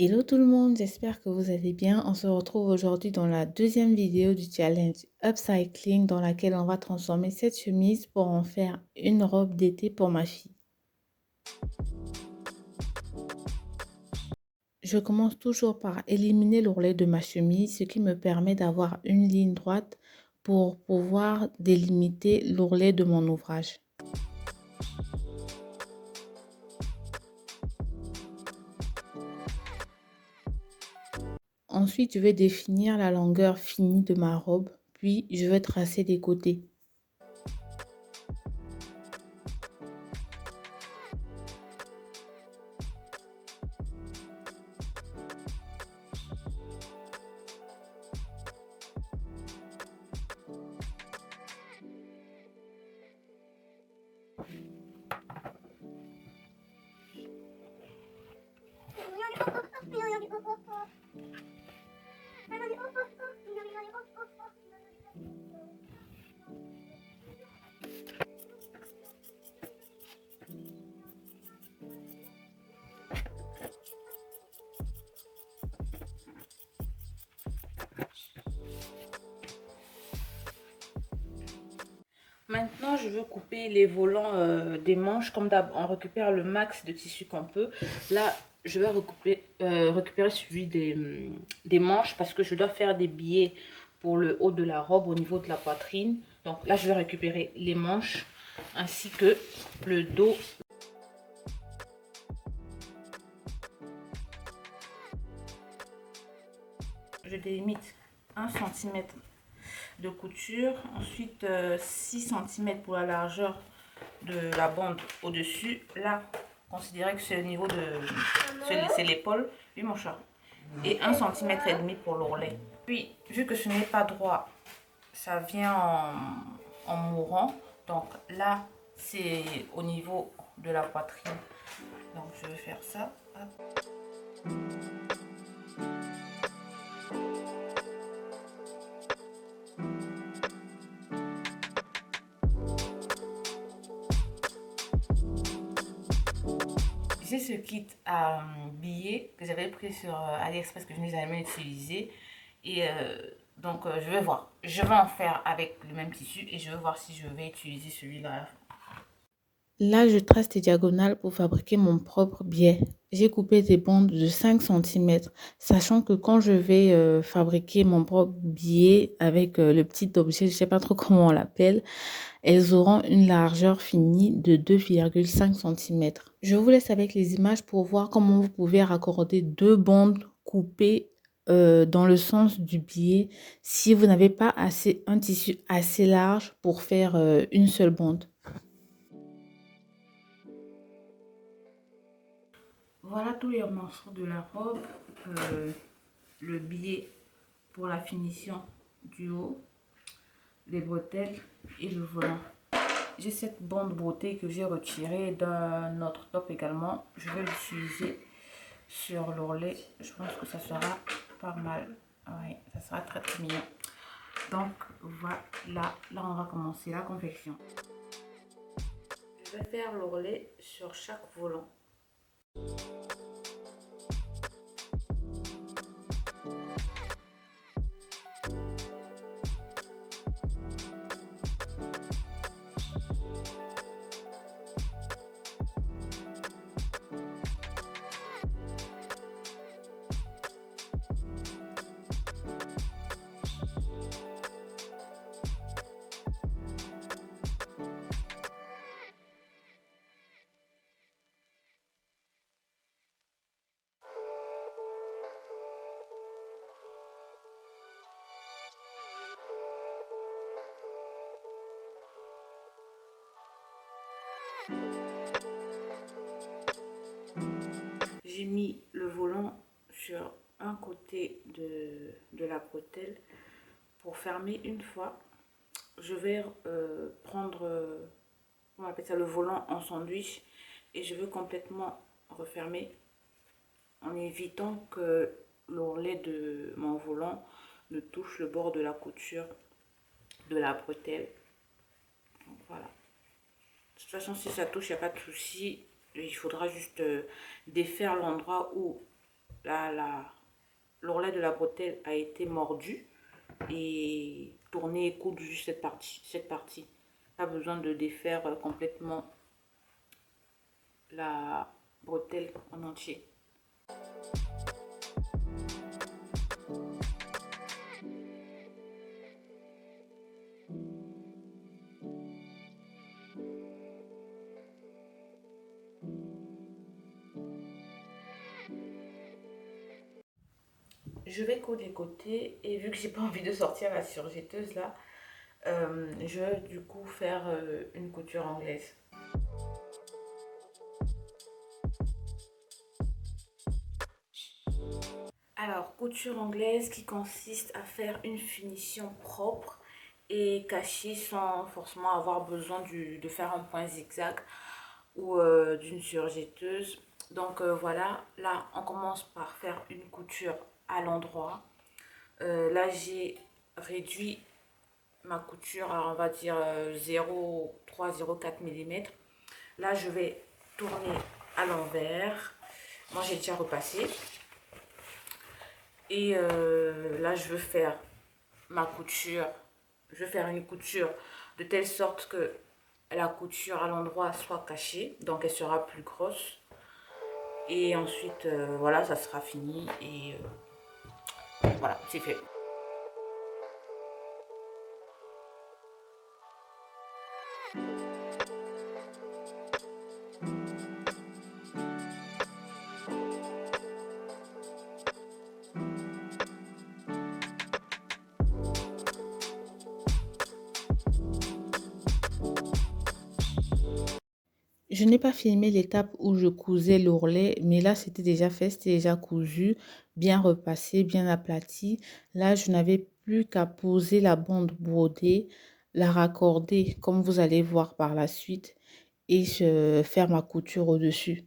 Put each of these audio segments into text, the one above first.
Hello tout le monde, j'espère que vous allez bien. On se retrouve aujourd'hui dans la deuxième vidéo du challenge Upcycling dans laquelle on va transformer cette chemise pour en faire une robe d'été pour ma fille. Je commence toujours par éliminer l'ourlet de ma chemise, ce qui me permet d'avoir une ligne droite pour pouvoir délimiter l'ourlet de mon ouvrage. Ensuite, je vais définir la longueur finie de ma robe, puis je vais tracer les côtés. Maintenant, je veux couper les volants des manches. Comme d'hab, on récupère le max de tissu qu'on peut. Là, je vais récupérer celui des manches parce que je dois faire des biais pour le haut de la robe au niveau de la poitrine. Donc là, je vais récupérer les manches ainsi que le dos. Je délimite 1 cm de couture, ensuite 6 cm pour la largeur de la bande au-dessus. Là, considérez que c'est le niveau de... c'est l'épaule. Oui, mon chat. Et 1,5 cm pour l'ourlet. Puis, vu que ce n'est pas droit, ça vient en mourant. Donc là, c'est au niveau de la poitrine. Donc, je vais faire ça. Hop. J'ai ce kit à billets que j'avais pris sur AliExpress que je n'ai jamais utilisé. Et donc, je vais voir. Je vais en faire avec le même tissu et je vais voir si je vais utiliser celui-là. Là, je trace des diagonales pour fabriquer mon propre biais. J'ai coupé des bandes de 5 cm, sachant que quand je vais fabriquer mon propre biais avec le petit objet, je ne sais pas trop comment on l'appelle, elles auront une largeur finie de 2,5 cm. Je vous laisse avec les images pour voir comment vous pouvez raccorder deux bandes coupées dans le sens du biais si vous n'avez pas un tissu assez large pour faire une seule bande. Voilà tous les morceaux de la robe, le biais pour la finition du haut, les bretelles et le volant. J'ai cette bande beauté que j'ai retirée d'un autre top également. Je vais l'utiliser sur l'ourlet. Je pense que ça sera pas mal. Oui, ça sera très très mignon. Donc voilà, là on va commencer la confection. Je vais faire l'ourlet sur chaque volant. J'ai mis le volant sur un côté de la bretelle pour fermer une fois. Je vais prendre, on appelle ça le volant en sandwich, et je veux complètement refermer en évitant que l'ourlet de mon volant ne touche le bord de la couture de la bretelle. Donc voilà. De toute façon, si ça touche, il n'y a pas de souci. Il faudra juste défaire l'endroit où l'ourlet de la bretelle a été mordu et tourner et coudre juste cette partie. Pas besoin de défaire complètement la bretelle en entier. Je vais coudre les côtés et vu que j'ai pas envie de sortir la surjetteuse là, je vais du coup faire une couture anglaise. Alors, couture anglaise qui consiste à faire une finition propre et cachée sans forcément avoir besoin de faire un point zigzag ou d'une surjetteuse. Donc voilà, là on commence par faire une couture à l'endroit. Là j'ai réduit ma couture à on va dire 0,3-0,4 mm. Là je vais tourner à l'envers. Moi j'ai déjà repassé. Et là je veux faire ma couture. Je vais faire une couture de telle sorte que la couture à l'endroit soit cachée. Donc elle sera plus grosse. Et ensuite voilà, ça sera fini. Et voilà, c'est fait. Je n'ai pas filmé l'étape où je cousais l'ourlet, mais là, c'était déjà fait, c'était déjà cousu, bien repassé, bien aplati. Là, je n'avais plus qu'à poser la bande brodée, la raccorder, comme vous allez voir par la suite, et faire ma couture au-dessus.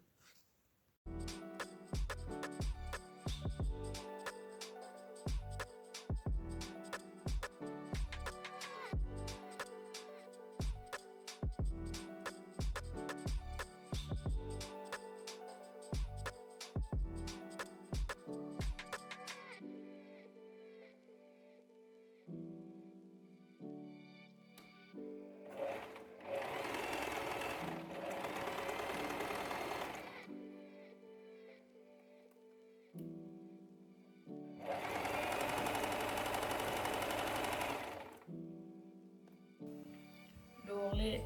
L'ourlet,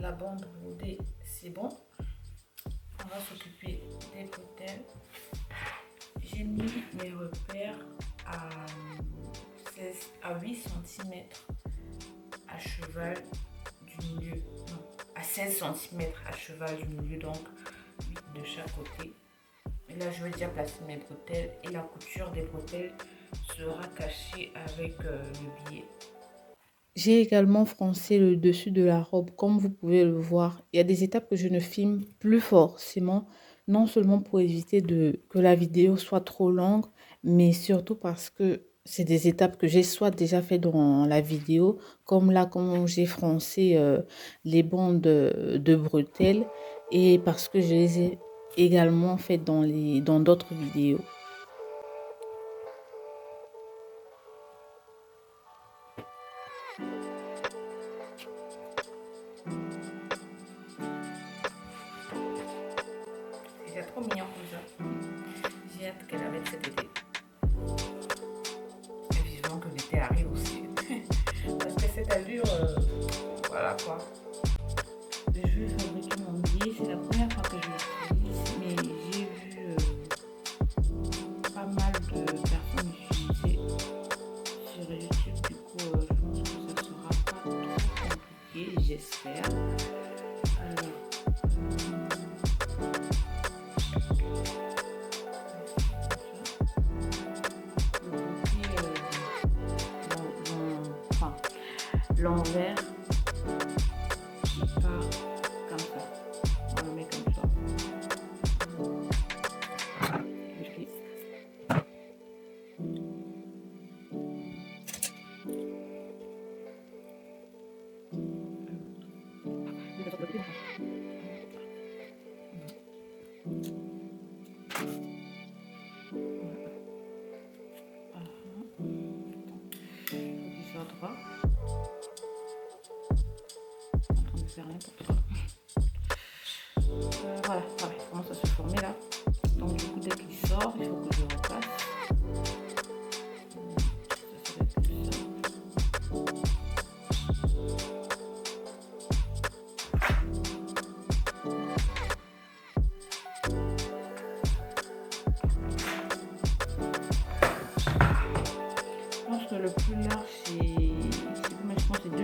la bande brodée, c'est bon. On va s'occuper des bretelles. J'ai mis mes repères à 8 cm à cheval du milieu. Non, à 16 cm à cheval du milieu, donc 8 de chaque côté. Et là, je vais déjà placer mes bretelles et la couture des bretelles sera cachée avec le billet. J'ai également froncé le dessus de la robe, comme vous pouvez le voir. Il y a des étapes que je ne filme plus forcément, non seulement pour éviter que la vidéo soit trop longue, mais surtout parce que c'est des étapes que j'ai soit déjà fait dans la vidéo, comme là, comme j'ai froncé les bandes de bretelles, et parce que je les ai également faites dans d'autres vidéos. C'est trop mignon comme ça. J'ai hâte qu'elle avec cet été. Et vivement que l'été arrive aussi. Parce que cette allure, voilà quoi. Je vais fabriquer mon billet. C'est la première fois que je l'utilise, mais j'ai vu pas mal de personnes utiliser sur YouTube. Du coup, je pense que ça sera pas trop compliqué, j'espère. Alors, enfin, l'envers qui part comme ça. On le met comme ça. faire n'importe quoi. Voilà, pareil, il commence à se former là. Donc du coup, dès qu'il sort, il faut que je repasse. Je pense que le plus large, c'est combien? Je pense que c'est 2,5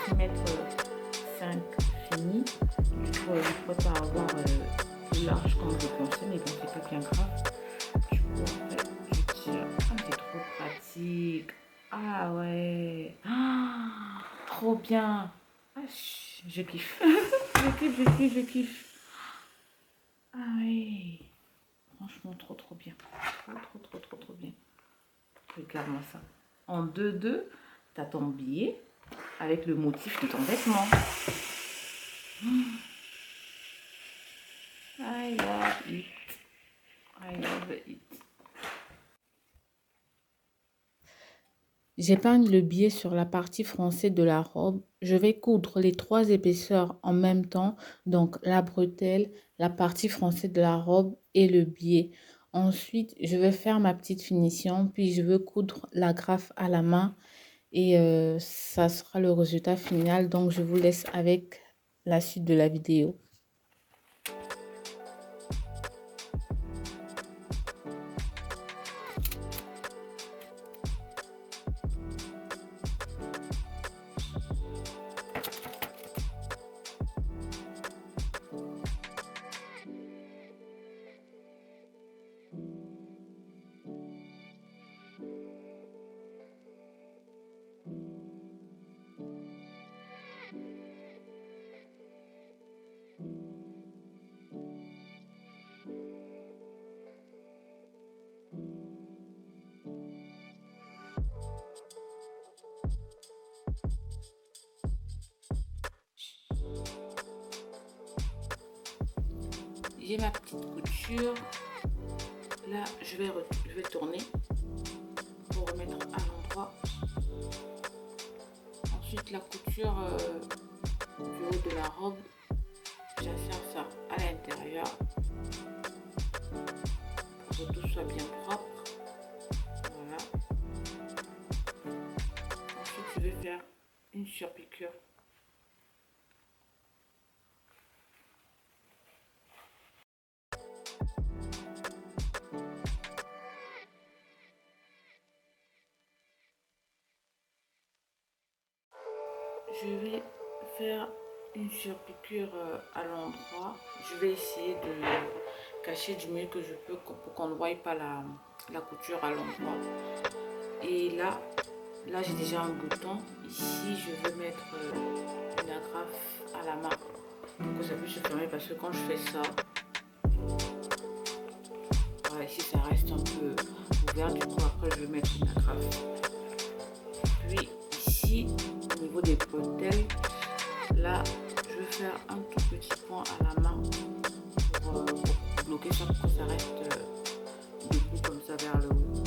cm 5 fini. Du coup, il faut pas avoir plus large comme je pensais, mais bon, c'est pas bien grave. Du coup, en fait, je tire. Ah, c'est trop pratique. Ah ouais. Ah, trop bien. Ah, je kiffe. Je kiffe. Ah oui. Franchement, trop bien. Trop bien. Regarde-moi ça. En 2-2, tu as ton billet avec le motif de ton vêtement. I love it. I love it. J'épargne le biais sur la partie française de la robe. Je vais coudre les 3 épaisseurs en même temps, donc la bretelle, la partie française de la robe et le biais. Ensuite, je vais faire ma petite finition, puis je veux coudre la graffe à la main et ça sera le résultat final. Donc, je vous laisse avec la suite de la vidéo. J'ai ma petite couture. Là, je vais tourner pour remettre à l'endroit. Ensuite, la couture du haut de la robe, j'insère ça à l'intérieur pour que tout soit bien propre. Voilà. Ensuite, je vais faire une surpiqûre. Je vais faire une surpiqûre à l'endroit. Je vais essayer de cacher du mieux que je peux pour qu'on ne voie pas la couture à l'endroit. Et là j'ai déjà un bouton. Ici, je veux mettre une agrafe à la main pour que ça puisse se fermer, parce que quand je fais ça, voilà, ici ça reste un peu ouvert. Du coup, après, je vais mettre une agrafe. Puis ici, au niveau des bretelles, là, je vais faire un tout petit point à la main pour bloquer ça, pour que ça reste debout comme ça vers le haut.